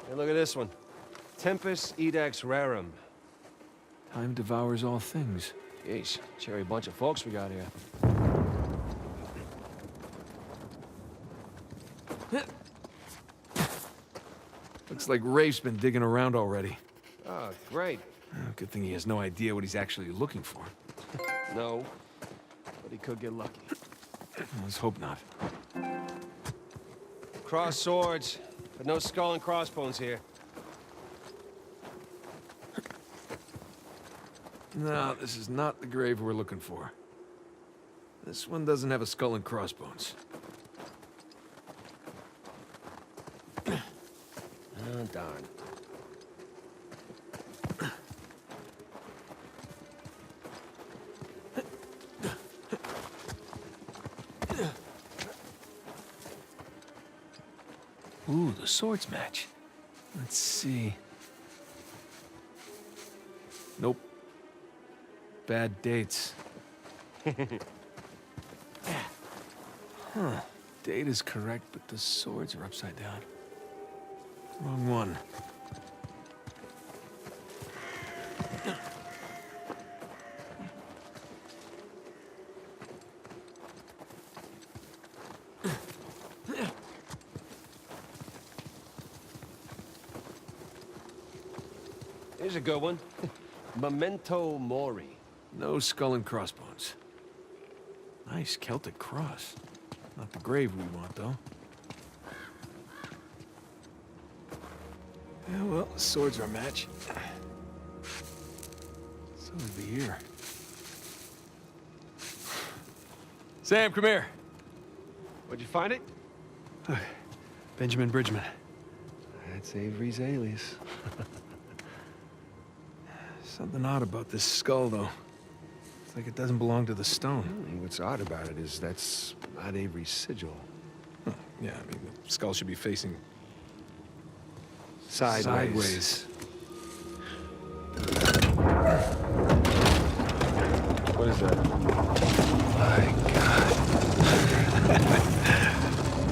Hey, look at this one. Tempus Edax Rerum. Time devours all things. Jeez, cherry bunch of folks we got here. Looks like Rafe's been digging around already. Oh, great. Good thing he has no idea what he's actually looking for. No, but he could get lucky. Let's hope not. Cross swords, but no skull and crossbones here. No, this is not the grave we're looking for. This one doesn't have a skull and crossbones. Oh, darn. Ooh, the swords match. Let's see. Nope. Bad dates. Huh. Date is correct, but the swords are upside down. Wrong one. Here's a good one. Memento Mori. No skull and crossbones. Nice Celtic cross. Not the grave we want, though. Yeah, well, the swords are a match. So is the ear. Sam, come here. Where'd you find it? Benjamin Bridgman. That's Avery's alias. Something odd about this skull, though. It's like it doesn't belong to the stone. What's odd about it is that's not Avery's sigil. Huh. Yeah, I mean, the skull should be facing Sideways. What is that? My God.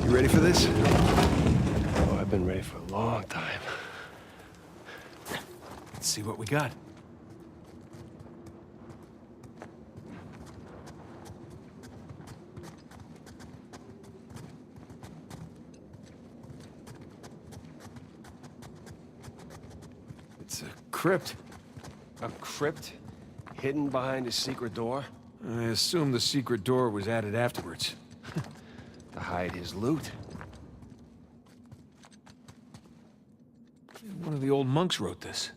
You ready for this? Oh, I've been ready for a long time. Let's see what we got. It's a crypt. A crypt? Hidden behind a secret door? I assume the secret door was added afterwards. To hide his loot. One of the old monks wrote this.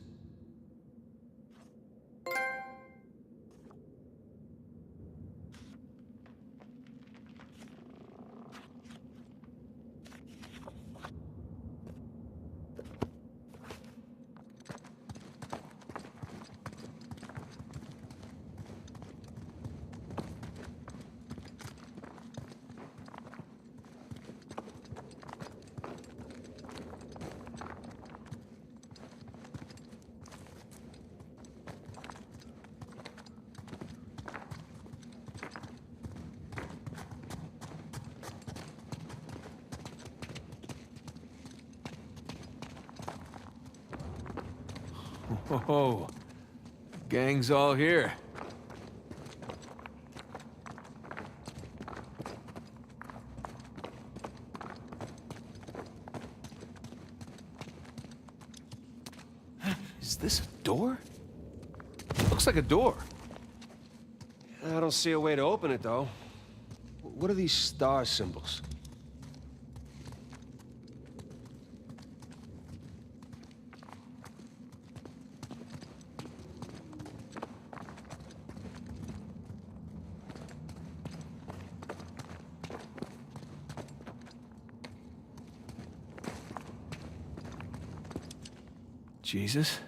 Oh, gang's all here. Is this a door? Looks like a door. I don't see a way to open it, though. What are these star symbols? Jesus.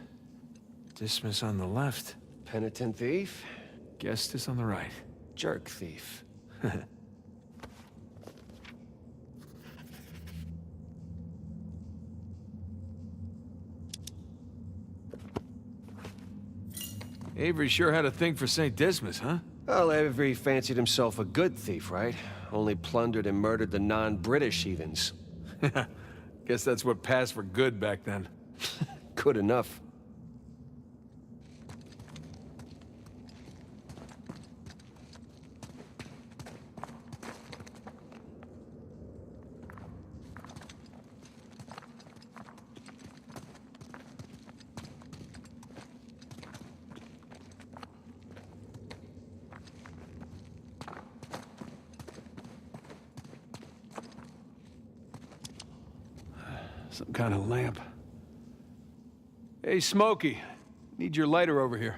Dismas on the left. Penitent thief? Gestus on the right. Jerk thief. Avery sure had a thing for St. Dismas, huh? Well, Avery fancied himself a good thief, right? Only plundered and murdered the non-British heathens. Guess that's what passed for good back then. Good enough. Some kind of lamp. Hey, Smokey. Need your lighter over here.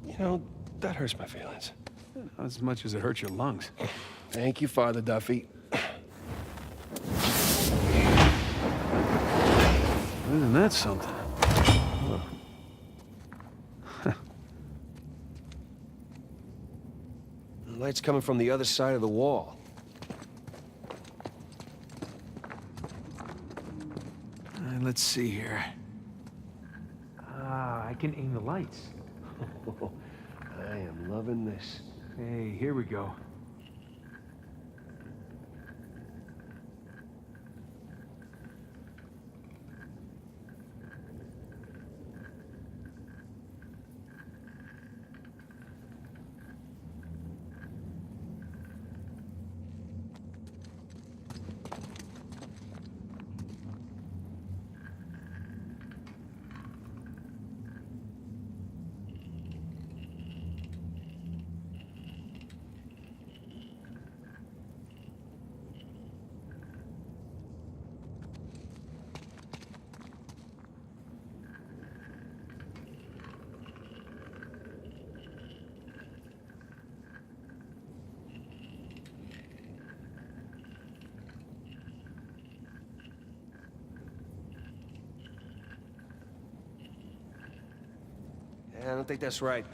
You know, that hurts my feelings. Not as much as it hurts your lungs. Thank you, Father Duffy. Isn't that something? The light's coming from the other side of the wall. Let's see here. Ah, I can aim the lights. I am loving this. Hey, here we go. Yeah, I don't think that's right.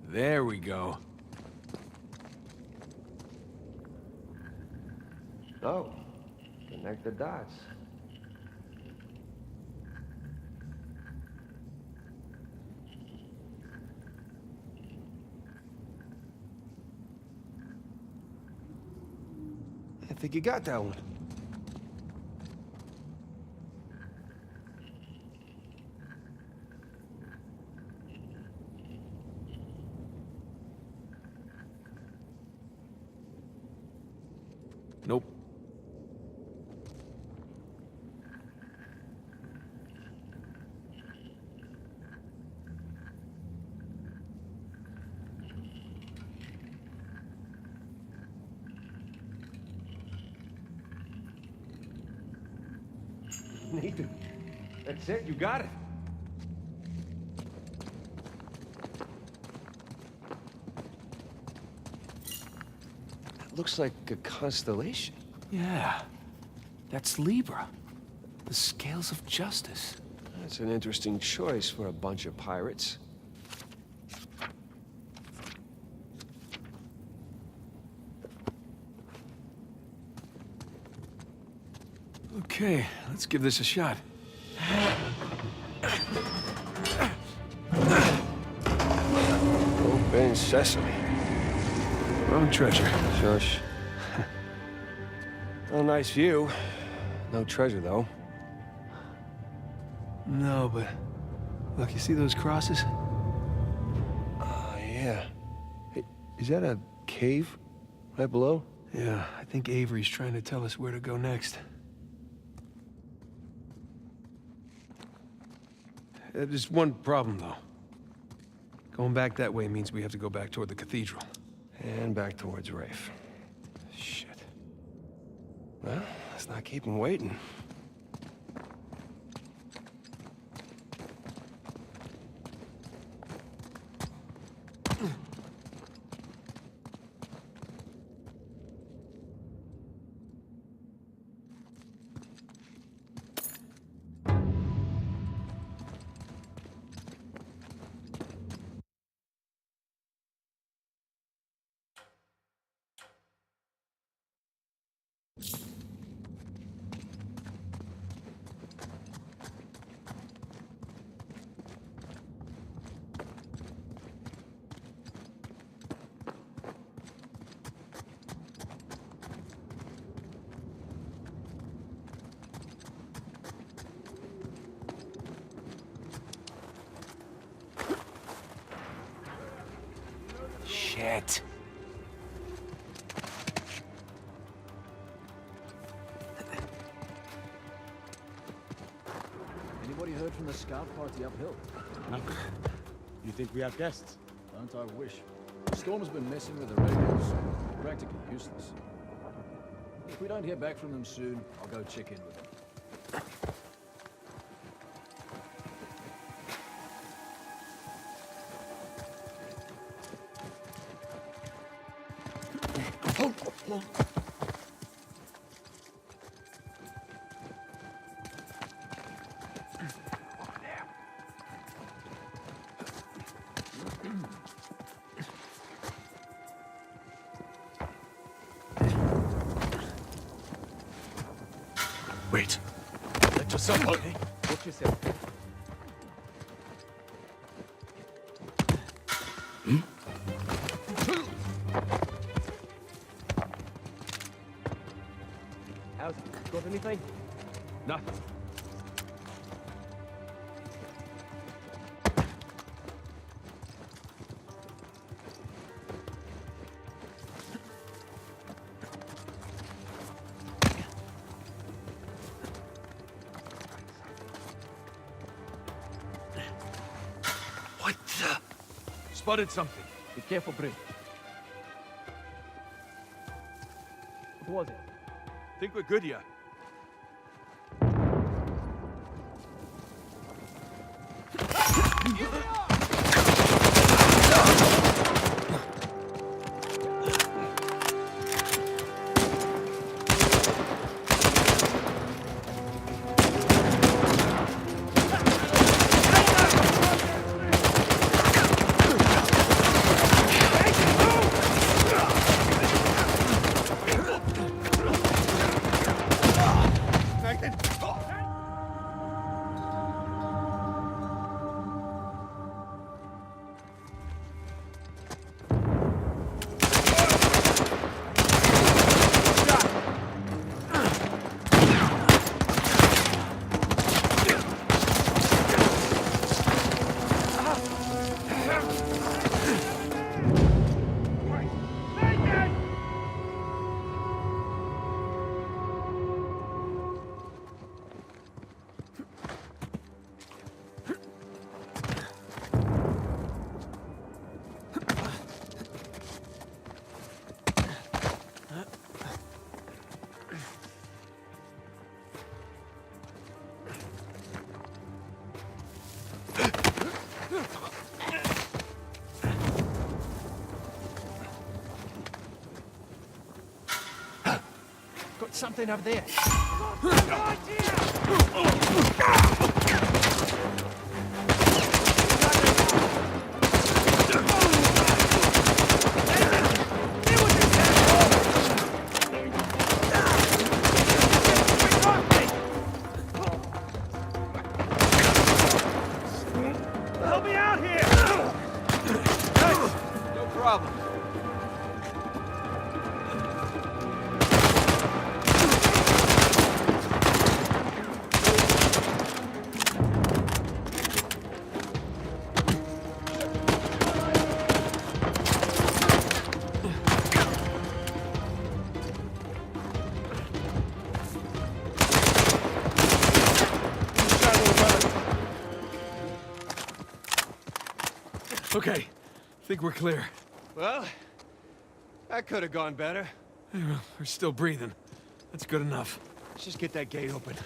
There we go. Oh, connect the dots. I think you got that one. Nope. Nathan, that's it. You got it. It looks like a constellation. Yeah. That's Libra. The scales of justice. That's an interesting choice for a bunch of pirates. Okay, let's give this a shot. Open sesame. Wrong treasure. Shush. A nice view. No treasure, though. No, but... Look, you see those crosses? Yeah. Hey, is that a cave right below? Yeah, I think Avery's trying to tell us where to go next. There's one problem, though. Going back that way means we have to go back toward the cathedral. And back towards Rafe. Shit. Well, let's not keep him waiting. Shit. Anybody heard from the scout party uphill? No. You think we have guests? Don't I wish. The storm's been messing with the radios. Practically useless. If we don't hear back from them soon, I'll go check in with them. Wait. Let yourself out. Watch yourself. How's it? Got anything? Nothing. What the? Spotted something. Be careful, Bryn. What was it? Think we're good here. Got something over there. Help me out here! No problem. Okay. Think we're clear. Well, that could have gone better. Yeah, well, we're still breathing. That's good enough. Let's just get that gate open.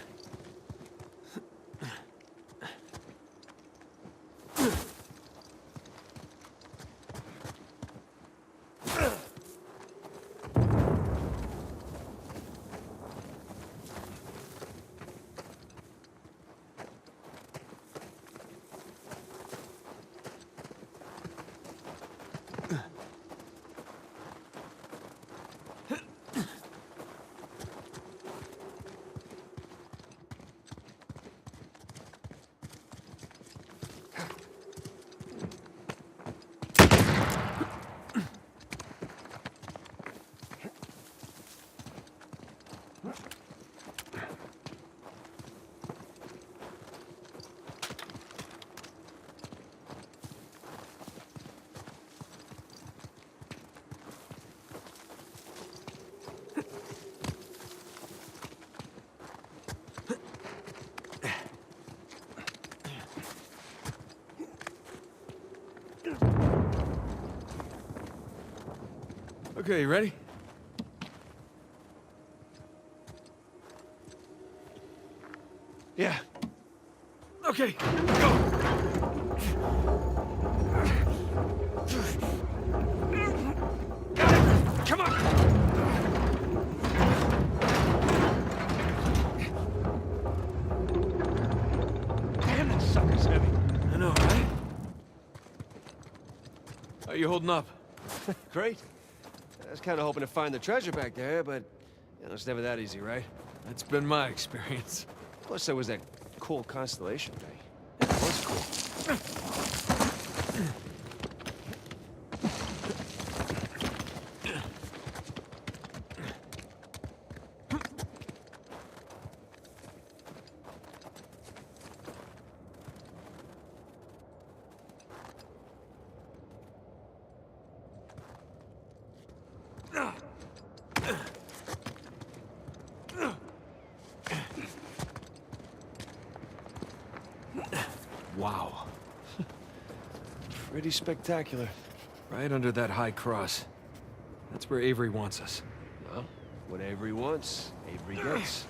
Okay, you ready? Yeah. Okay, go! Come on! Damn, that sucker's heavy. I know, right? How you holding up? Great. I was kind of hoping to find the treasure back there, but you know, it's never that easy, right? That's been my experience. Plus, there was that cool constellation thing. It was cool. Wow. Pretty spectacular. Right under that high cross. That's where Avery wants us. Well, what Avery wants, Avery gets.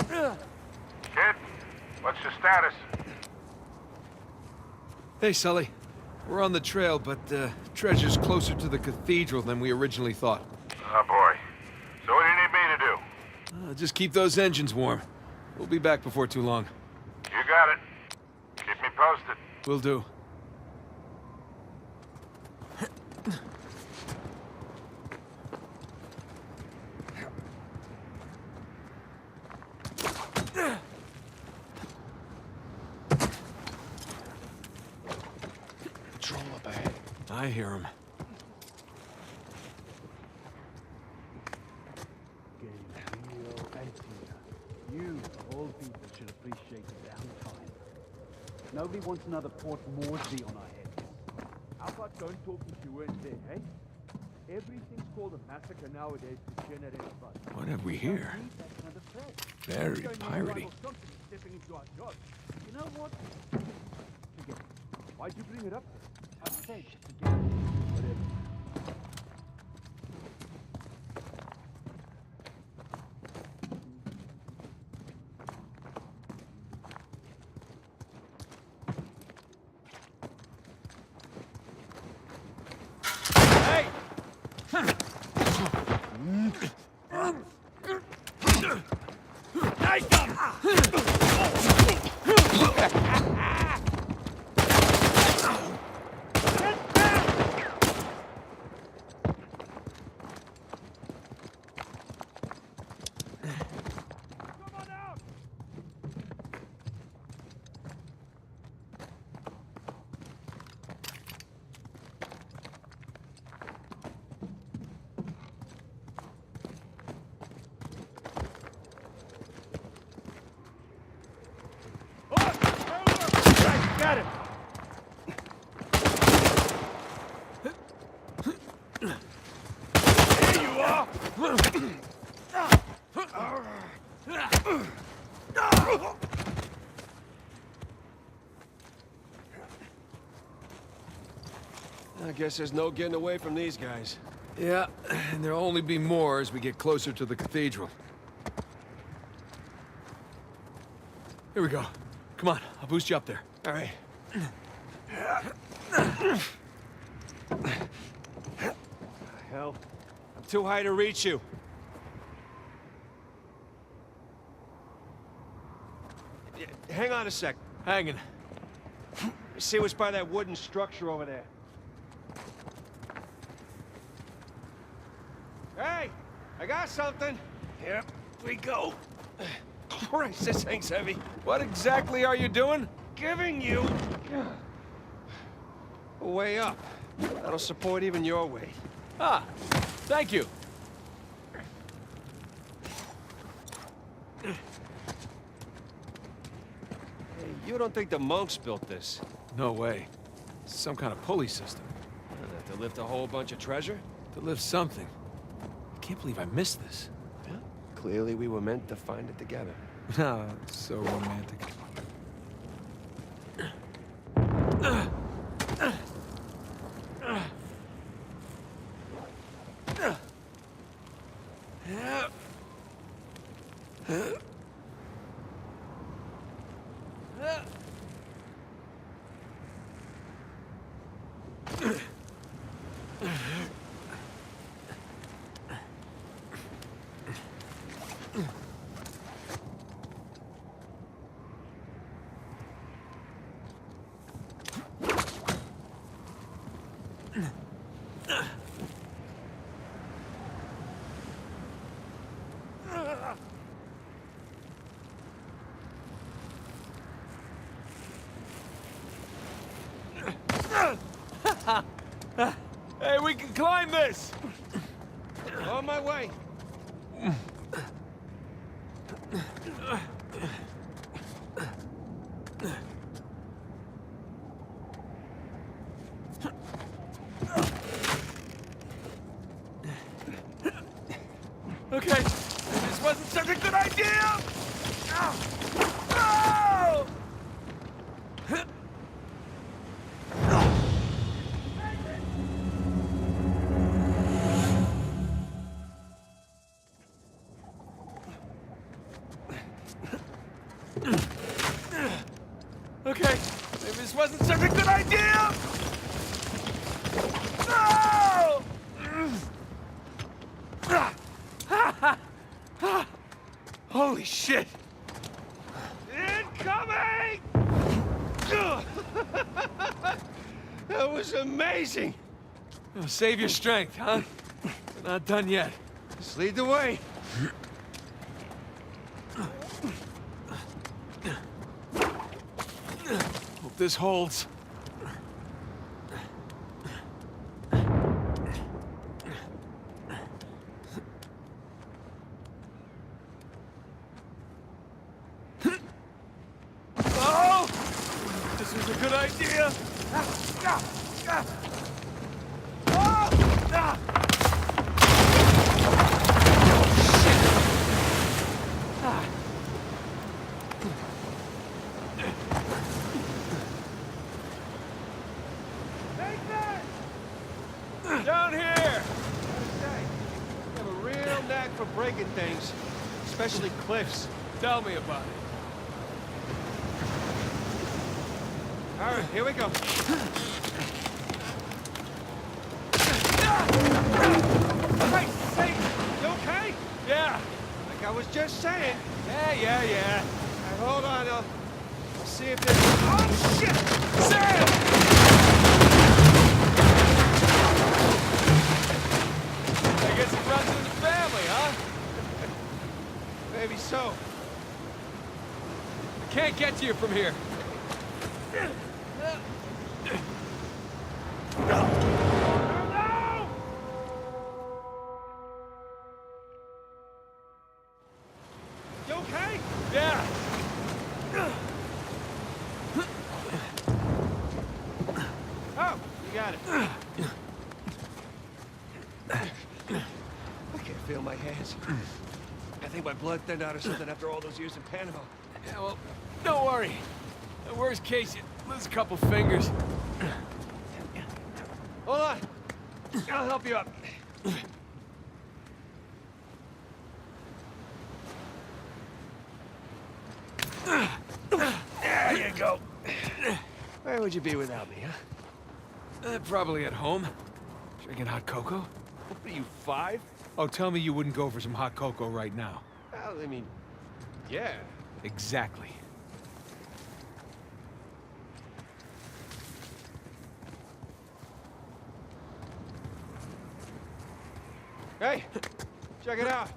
Kid, what's your status? Hey, Sully. We're on the trail, but treasure's closer to the cathedral than we originally thought. Oh, boy. So what do you need me to do? Just keep those engines warm. We'll be back before too long. You got it. Keep me posted. Will do. Patrol up ahead. I hear him. Getting real empty. You, of all people, should appreciate the downtime. Nobody wants another Port Moresby on our heads. How about don't talk if you weren't there, hey? Everything's called a massacre nowadays to generate a buzz. What have we here? Need that kind of threat. Very We don't need piratey. rival companies stepping into our jobs. You know what? Forget it. Why'd you bring it up? I said forget it. Whatever. Got him! Here you are! I guess there's no getting away from these guys. Yeah, and there'll only be more as we get closer to the cathedral. Here we go. Come on, I'll boost you up there. All right. Hell, I'm too high to reach you. Yeah, hang on a sec. Hanging. See what's by that wooden structure over there. Hey, I got something. Here we go. Christ, this thing's heavy. What exactly are you doing? Giving you a way up. That'll support even your weight. Ah, thank you. Hey, you don't think the monks built this? No way. It's some kind of pulley system. To lift a whole bunch of treasure? To lift something. I can't believe I missed this. Yeah. Clearly we were meant to find it together. Ah, it's so romantic. Hey, we can climb this! On my way. Okay, this wasn't such a good idea! Oh! Okay, maybe this wasn't such a good idea! No! Holy shit! Incoming! That was amazing. Oh, save your strength, huh? We're not done yet. Just lead the way. Hope this holds. Oh! This was a good idea. Down here! I have a real knack for breaking things, especially cliffs. Tell me about it. All right, here we go. Hey, you okay? Yeah. Like I was just saying. Yeah. All right, hold on, I'll see if there's... Oh, shit! Sam! I guess it runs in the family, huh? Maybe so. I can't get to you from here. You okay? Yeah. Oh, you got it. I can't feel my hands. I think my blood thinned out or something after all those years in Panama. Yeah, well, don't worry. The worst case, you lose a couple fingers. Hold on. I'll help you up. There you go. Where would you be without me, huh? Probably at home. Drinking hot cocoa. What are you, 5? Oh, tell me you wouldn't go for some hot cocoa right now. Well, I mean, yeah. Exactly. Hey, check it out.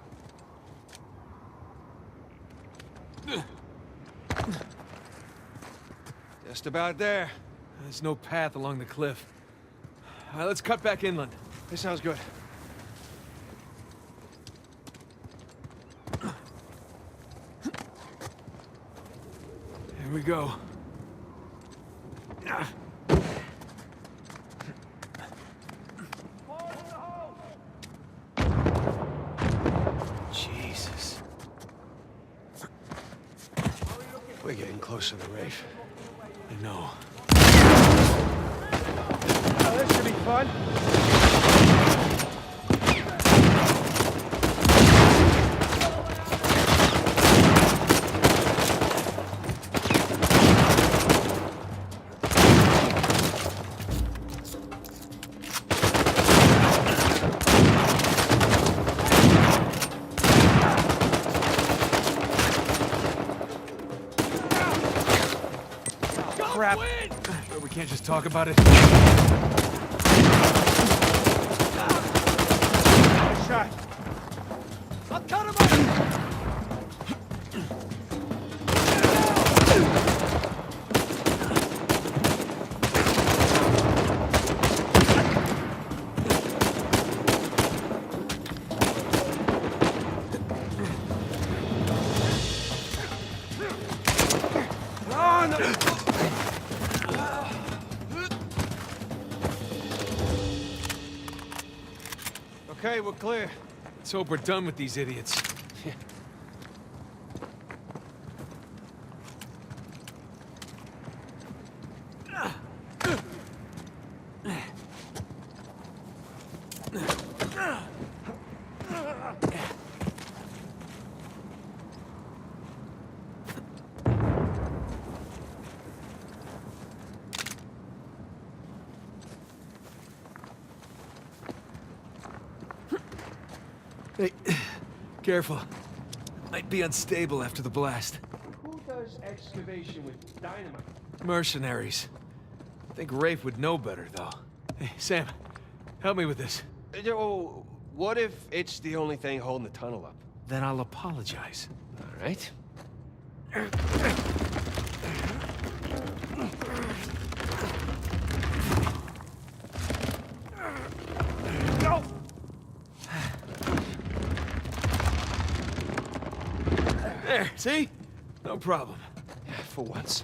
Just about there. There's no path along the cliff. All right, let's cut back inland. This sounds good. Here we go. Jesus. We're getting close to the reef. I know. Oh, this should be fun. crap! Sure we can't just talk about it? Shot. I'll cut him off. Okay, we're clear. Let's hope we're done with these idiots. Hey, careful. Might be unstable after the blast. Who does excavation with dynamite? Mercenaries. I think Rafe would know better, though. Hey, Sam, help me with this. Oh, what if it's the only thing holding the tunnel up? Then I'll apologize. All right. Go! There, see? No problem. For once.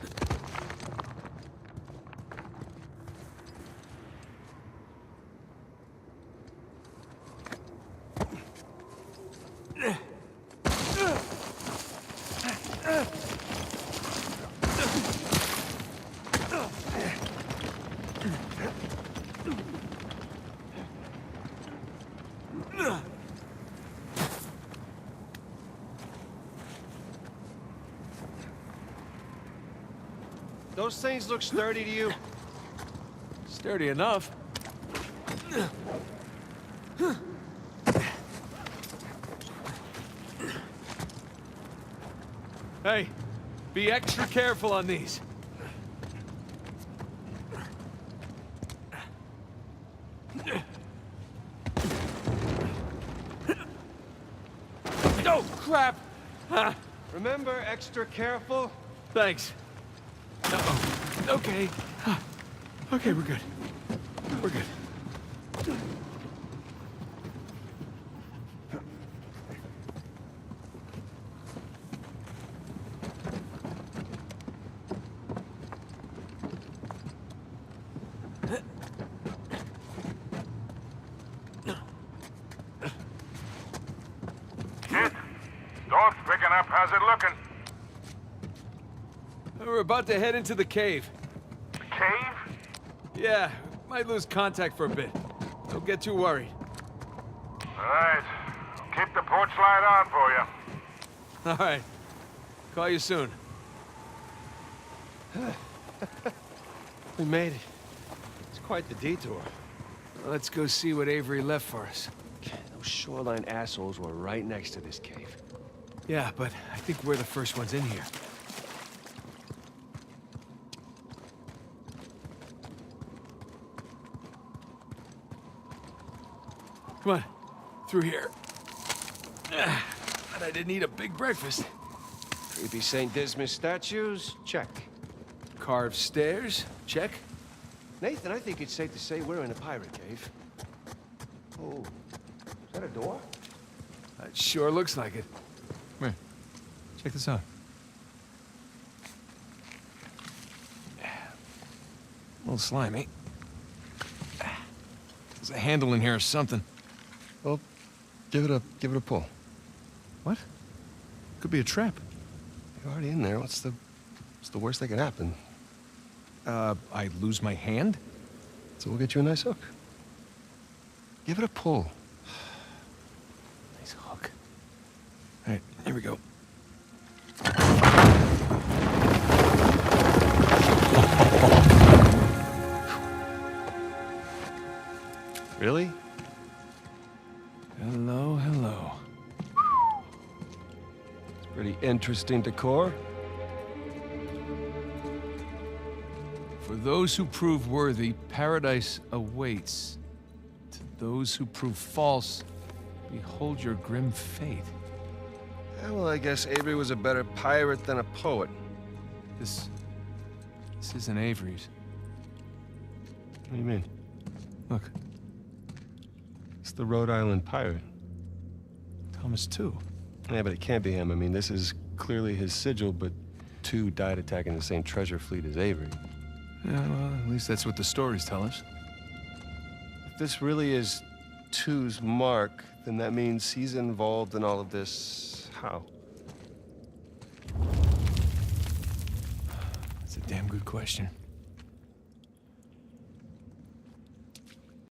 Those things look sturdy to you? Sturdy enough. Hey, be extra careful on these. Oh, crap! Remember, extra careful? Thanks. Uh-oh. Okay. Okay, we're good. We're good. Kid, dog's picking up. How's it looking? We're about to head into the cave. Cave? Yeah, might lose contact for a bit. Don't get too worried. All right. Keep the porch light on for you. All right. Call you soon. We made it. It's quite the detour. Let's go see what Avery left for us. Those shoreline assholes were right next to this cave. Yeah, but I think we're the first ones in here. Come on, through here. But I didn't eat a big breakfast. Creepy St. Dismas statues? Check. Carved stairs? Check. Nathan, I think it's safe to say we're in a pirate cave. Oh, is that a door? It sure looks like it. Come here. Check this out. A little slimy. There's a handle in here or something. Well, give it a pull. What? Could be a trap. You're already in there. What's the worst that could happen? I lose my hand? So we'll get you a nice hook. Give it a pull. Nice hook. All right, here we go. Really? Hello, hello. It's pretty interesting decor. those who prove worthy, paradise awaits. To those who prove false, behold your grim fate. Yeah, well, I guess Avery was a better pirate than a poet. This isn't Avery's. What do you mean? Look, It's the Rhode Island pirate. Thomas too. Yeah, but it can't be him. I mean, this is clearly his sigil, but 2 died attacking the same treasure fleet as Avery. Yeah, well, at least that's what the stories tell us. If this really is 2's mark, then that means he's involved in all of this. How? That's a damn good question.